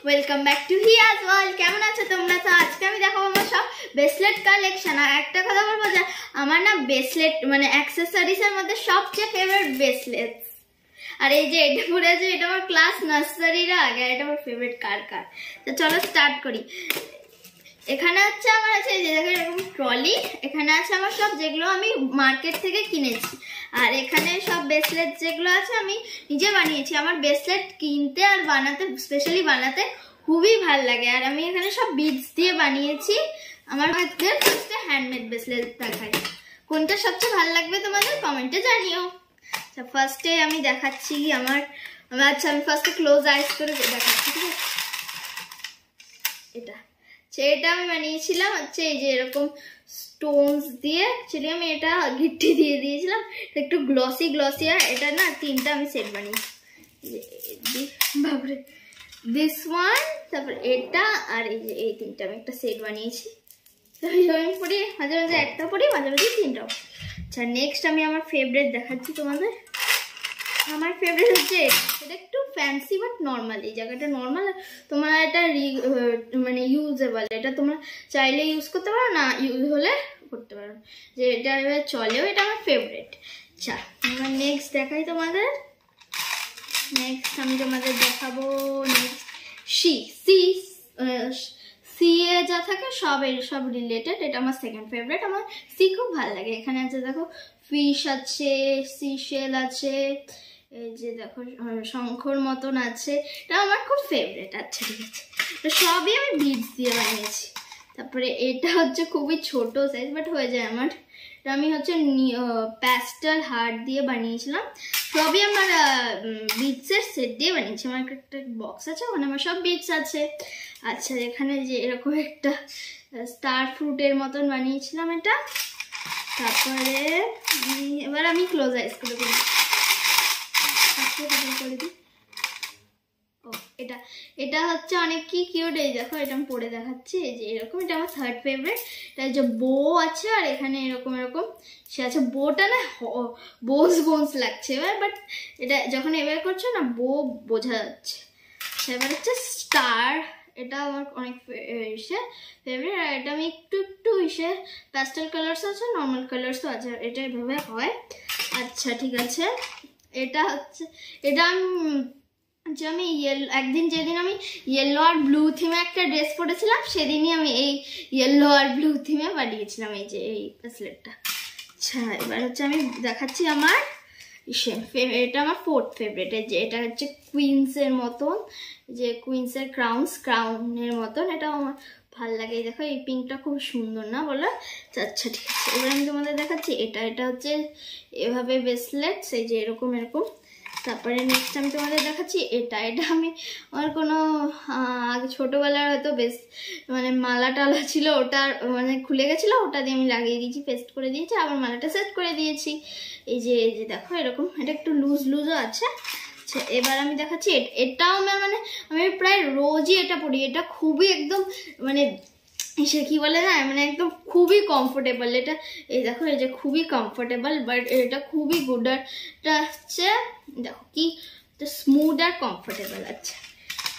Welcome back to Hiya's world. কেমন আছো তোমরা? তো আজকে আমি দেখাবো আমার সব ব্রেসলেট কালেকশন। আর একটা কথা বলবো যে আমার না ব্রেসলেট মানে অ্যাক্সেসরিজ এর মধ্যে সবচেয়ে ফেভারিট ব্রেসলেট। আর এই যে এটা পরে আছে, এটা আমার ক্লাস নার্সারির আগে, এটা আমার ফেভারিট কার। তো চলো স্টার্ট করি। এখানে হচ্ছে আমার আছে যে দেখো এরকম ট্রলি, এখানে আছে আমার সব যেগুলো আমি মার্কেট থেকে কিনেছি। আর এখানে সব ব্রেসলেট যেগুলো আছে আমি নিজে বানিয়েছি। আমার ব্রেসলেট কিনতে আর বানাতে, স্পেশালি বানাতে খুবই ভালো লাগে। আর আমি এখানে সব বিডস দিয়ে বানিয়েছি। আমার ফার্স্টে হ্যান্ডমেড ব্রেসলেট দেখাই, কোনটা সবচেয়ে ভালো লাগবে তোমাদের কমেন্টে জানিও। আচ্ছা ফার্স্টে আমি দেখাচ্ছি আমার আমি ফার্স্টে ক্লোজ আইস করে দেখাচ্ছি, ঠিক আছে? এটা আমি বানিয়েছিলাম হচ্ছে এই যে এরকম স্টোনস দিয়ে। অ্যাকচুয়ালি আমি এটা গিফটে দিয়ে দিয়েছিলাম, একটু গ্লসি আর এটা না তিনটা আমি সেট বানিয়েছি। বাবরে দিস ওয়ান, তারপর এটা আর এই যে এই তিনটা আমি একটা সেট বানিয়েছি। আমি পড়ি মাঝে মাঝে একটা পড়ি, মাঝে মাঝে তিনটাও। আচ্ছা নেক্সট আমি আমার ফেভারিট দেখাচ্ছি তোমাদের। আমার ফেভারিট হচ্ছে এটা একটু ফ্যান্সি বাট নর্মাল। এই জায়গাটা নর্মাল, তোমার এটা মানে ইউজেবল, এটা তোমরা চাইলে ইউজ করতে পারো, না ইউজ হলে করতে পারো, যে এটা এবার চলেও। এটা আমার ফেভারিট। আচ্ছা আমার নেক্সট দেখাই তোমাদের। নেক্সট আমি তোমাদের দেখাবো সি এ যা থাকে সব রিলেটেড। এটা আমার সেকেন্ড ফেভারিট, আমার সি খুব ভালো লাগে। এখানে আছে দেখো ফিশ আছে, সিশেল আছে, এই যে দেখো শঙ্খর মতন আছে, এটা আমার খুব ফেভারিট। আচ্ছা ঠিক আছে, তো সবই আমি বিডস দিয়ে বানিয়েছি। তারপরে এটা হচ্ছে খুবই ছোট সাইজ বাট হয়ে যায় আমার। আমি হচ্ছে প্যাস্টেল হার্ট দিয়ে বানিয়েছিলাম। সবই আমার বিডসের সেট দিয়ে বানিয়েছি। আমার একটা বক্স আছে, ওখানে আমার সব বিডস আছে। আচ্ছা এখানে যে এরকম একটা স্টার ফ্রুটের মতন বানিয়েছিলাম এটা। তারপরে এবার আমি ক্লোজ আইস করে দিই। এটা হচ্ছে অনেক কি কিউট। এই দেখো এটা আমি পরে দেখাচ্ছি, এই যে এরকম। এটা আমার থার্ড ফেভারিট। এটা যে বো আছে আর এখানে এরকম সে আছে। বোটা না বোনস লাগছে এবার, বাট এটা যখন এবার করছো না বো বোঝা যাচ্ছে। এবার হচ্ছে স্টার, এটা আমার অনেক ফেভারিট। আর এটা আমি একটু প্যাস্টেল কালার্স আছে, নর্মাল কালার্সও আছে, এটা এভাবে হয়। আচ্ছা ঠিক আছে, এটা হচ্ছে এটা আমি একদিন যেদিন আমি ইয়েলো আর ব্লু থিমে একটা ড্রেস পরেছিলাম, সেদিনই আমি এই ইয়েলো আর ব্লু থিমে বানিয়েছিলাম এই যে এই ব্রেসলেটটা। আচ্ছা এবার হচ্ছে আমি দেখাচ্ছি আমার এটা আমার ফোর্থ ফেভারিট। যে এটা হচ্ছে কুইন্সের মতন, যে কুইন্সের ক্রাউনের মতন, এটা আমার ভাল লাগে। দেখো এই পিঙ্কটা খুব সুন্দর না বলো? আচ্ছা ঠিক আছে, এবার আমি তোমাদের দেখাচ্ছি এটা হচ্ছে এভাবে ব্রেসলেট, এই যে এরকম। তারপরে নেক্সট আমি তোমাদের দেখাচ্ছি এটা আমি আমার কোনো আগে ছোটোবেলার হয়তো মানে মালা টালা ছিল, ওটা মানে খুলে গেছিলো, ওটা দিয়ে আমি লাগিয়ে দিয়েছি, পেস্ট করে দিয়েছি, আবার মালাটা সেট করে দিয়েছি। এই যে দেখো এরকম, এটা একটু লুজও আছে। আচ্ছা এবার আমি দেখাচ্ছি এটাও মানে আমি প্রায় রোজই এটা পরি। এটা খুবই একদম মানে সে কি বলে না, মানে একদম খুবই কমফোর্টেবল এটা। এই দেখো এই যে খুবই কমফোর্টেবল, বাট এটা খুবই গুড। আর এটা হচ্ছে দেখো কি স্মুথ আর কমফোর্টেবল। আচ্ছা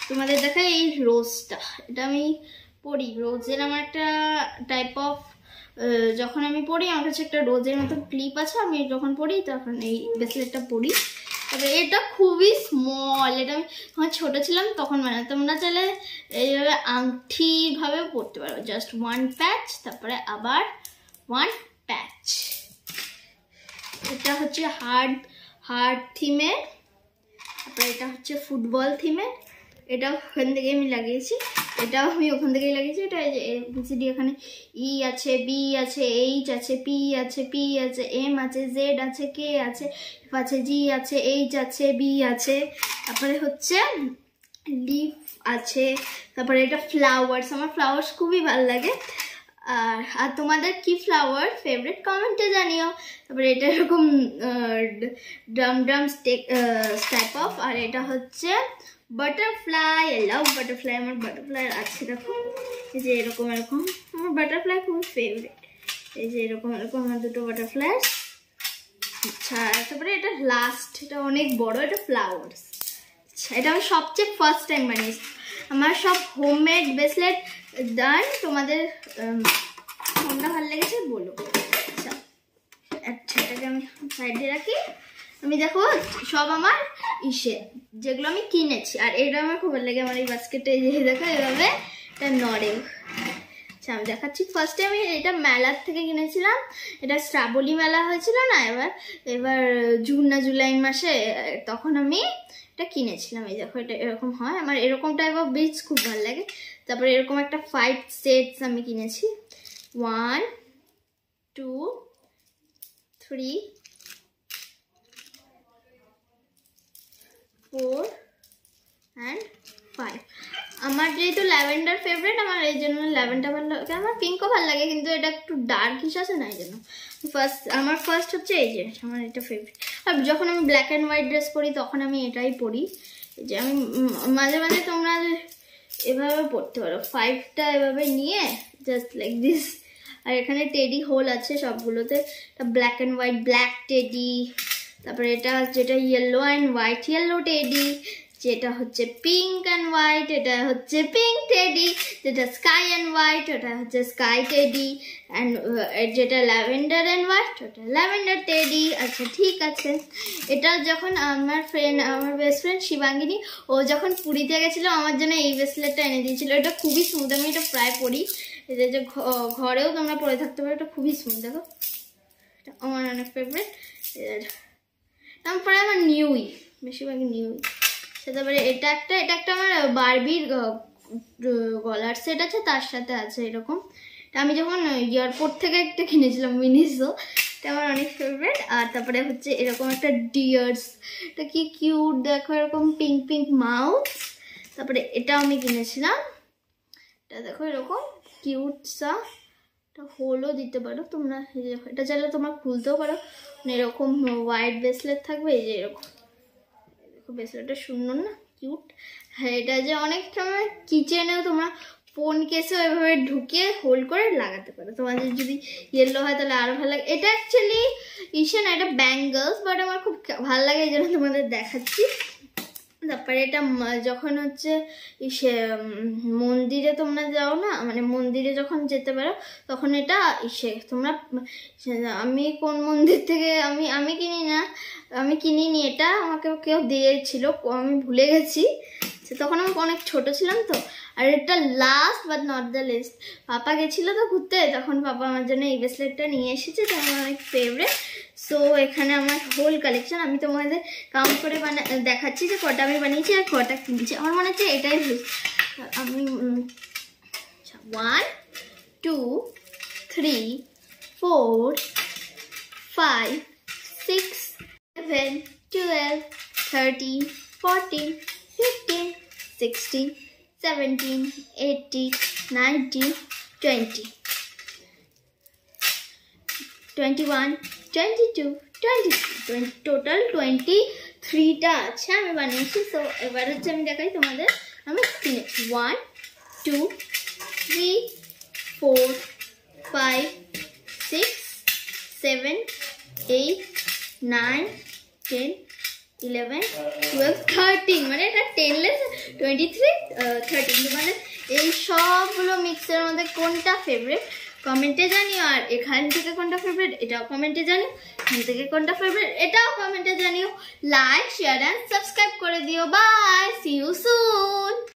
তোমাদের দেখা এই রোজটা, এটা আমি পরি। রোজের আমার একটা টাইপ অফ, যখন আমি পরি আমার কাছে একটা রোজের মতো ক্লিপ আছে, আমি যখন পরি তখন এই ব্রেসলেটটা পরি। তারপরে এটা খুবই স্মল, এটা আমি যখন ছোটো ছিলাম তখন মানে তোমরা চাইলে এইভাবে আংটি ভাবেও পরতে পারো, জাস্ট ওয়ান প্যাচ, তারপরে আবার ওয়ান প্যাচ। এটা হচ্ছে হার্ড থিমে, তারপরে এটা হচ্ছে ফুটবল থিমে। এটা ওখান থেকে আমি লাগিয়েছি, এটাও আমি ওখান থেকেই লাগিয়েছি। এটা এই যে এবিসিডি, এখানে ই আছে, বি আছে, এইচ আছে, পি আছে, এম আছে, জেড আছে, কে আছে, এফ আছে, জি আছে, এইচ আছে, বি আছে, তারপরে হচ্ছে লিফ আছে, তারপরে এটা ফ্লাওয়ার্স। আমার ফ্লাওয়ার্স খুবই ভালো লাগে। আর তোমাদের কি ফ্লাওয়ার ফেভারিট কমেন্টে জানিও। তারপরে এটা এরকম ড্রাম টাইপ অফ। আর এটা হচ্ছে বাটারফ্লাই। আই লাভ বাটারফ্লাই, আমার বাটারফ্লাই আছে দেখো, এই যে এরকম আমার বাটারফ্লাই খুব ফেভারিট। এই যে এরকম আমার দুটো বাটারফ্লাই। আচ্ছা তারপরে এটা লাস্ট, এটা অনেক বড়, এটা ফ্লাওয়ার্স। আচ্ছা এটা আমি সবচেয়ে ফার্স্ট টাইম বানিয়েছি। আমার সব হোমমেড ব্রেসলেট ডান। তোমাদের কোনটা ভালো লেগেছে বলো। আচ্ছা এটাকে আমি সাইডে রাখি। আমি দেখো সব আমার যেগুলো আমি কিনেছি, আর এটা আমার খুব ভালো লাগে। আমার এই বাস্কেটে দেখো এভাবে এটা নড়ে। আচ্ছা আমি দেখাচ্ছি। ফার্স্টে আমি এটা মেলার থেকে কিনেছিলাম, এটা শ্রাবণী মেলা হয়েছিল না এবার জুন না জুলাই মাসে, তখন আমি এটা কিনেছিলাম। এই দেখো এটা এরকম হয়, আমার এরকম টাইপ অফ বিটস খুব ভালো লাগে। তারপরে এরকম একটা 5 সেটস আমি কিনেছি, 1 2 3 4 and 5। আমার যেহেতু ল্যাভেন্ডার ফেভারিট, আমার এই জন্য ল্যাভেন্ডার ভালো লাগে। আমার পিঙ্কও ভালো লাগে, কিন্তু এটা একটু ডার্কিশ আছে না, এই জন্য আমার ফার্স্ট হচ্ছে এই যে আমার এটা ফেভারিট। আর যখন আমি ব্ল্যাক অ্যান্ড হোয়াইট ড্রেস পরি তখন আমি এটাই পরি। এই যে আমি মাঝে মাঝে তোমরা এভাবে পরতে পারো, 5টা এভাবে নিয়ে জাস্ট লাইক দিস। আর এখানে টেডি হোল আছে সবগুলোতে, এটা black and white black teddy. তারপরে এটা যেটা yellow and white yellow teddy, যেটা হচ্ছে পিঙ্ক অ্যান্ড হোয়াইট এটা হচ্ছে পিঙ্ক টেডি, যেটা স্কাই অ্যান্ড হোয়াইট ওটা হচ্ছে স্কাই টেডি, অ্যান্ড যেটা ল্যাভেন্ডার অ্যান্ড হোয়াইট ওটা ল্যাভেন্ডার টেডি। আচ্ছা ঠিক আছে। এটা যখন আমার বেস্ট ফ্রেন্ড শিবাঙ্গিনী, ও যখন পুরীতে গেছিলো আমার জন্য এই ব্রেসলেটটা এনে দিয়েছিল। এটা খুবই স্মুথ, আমি এটা প্রায় পরি, এটা যে ঘরেও তোমরা পরে থাকতে পারো, এটা খুবই স্মুথ। দেখো এটা আমার অনেক ফেভারিট। তারপরে আমার নিউই, বেশিরভাগ নিউই। তারপরে এটা একটা আমার বারবির গলার সেট আছে, তার সাথে আছে এরকম। আমি যখন এয়ারপোর্ট থেকে একটা কিনেছিলাম মিনিসো, এটা আমার অনেক ফেভারিট। আর তারপরে হচ্ছে এরকম একটা ডিয়ার্স, এটা কি কিউট দেখো, এরকম পিঙ্ক পিঙ্ক মাউথ। তারপরে এটা আমি কিনেছিলাম, এটা দেখো এরকম কিউট সা, এটা হোলও দিতে পারো তোমরা। এটা চাইলে তোমরা খুলতেও পারো, এরকম হোয়াইট ব্রেসলেট থাকবে। এই যে এরকম ব্রেসলেটটা সুন্দর না, কিউট। হ্যাঁ এটা যে অনেক সময় কিচেনেও তোমরা ফোন কেসেও এভাবে ঢুকিয়ে হোল্ড করে লাগাতে পারো। তোমাদের যদি ইয়েলো হয় তাহলে আরো ভালো লাগে। এটা অ্যাকচুয়ালি না, এটা ব্যাঙ্গলস, বাট আমার খুব ভালো লাগে, এই জন্য তোমাদের দেখাচ্ছি। তারপরে এটা যখন হচ্ছে মন্দিরে তোমরা যাও না, মানে মন্দিরে যখন যেতে পারো তখন এটা তোমরা, আমি কোন মন্দির থেকে আমি কিনিনি, এটা আমাকে কেউ দিয়েছিল, আমি ভুলে গেছি, তখন আমি অনেক ছোট ছিলাম তো। আর এটা last but not the least, পাপা গেছিলো তো ঘুরতে, তখন পাপা আমার জন্য এই ব্রেসলেটটা নিয়ে এসেছে, তো আমার অনেক ফেভারিট। সো এখানে আমার হোল কালেকশন, আমি তোমাদের কাউন্ট করে দেখাচ্ছি যে কটা আমি বানিয়েছি আর কটা কিনছি। আমার মনে হচ্ছে এটাই আমি 1 2 3 4 5 6 7 12 13 14 15 16 17 18 19 20 21 22 23 টোটাল 23টা আছে আমি বানিয়েছি। তো এবার হচ্ছে আমি দেখাই তোমাদের, আমি কিনেছি 1 2 3 4 5 6 7 8 9 10 11 12 13, মানে এটা 10 লেস 23 13, মানে এই সবগুলো মিক্সের মধ্যে কোনটা ফেভারিট কমেন্টে জানিও। আর এখান থেকে কোনটা ফেভারিট এটাও কমেন্টে জানিও, এখান থেকে কোনটা ফেভারিট এটাও কমেন্টে জানিও। লাইক শেয়ার এন্ড সাবস্ক্রাইব করে দিও। Bye, see you soon.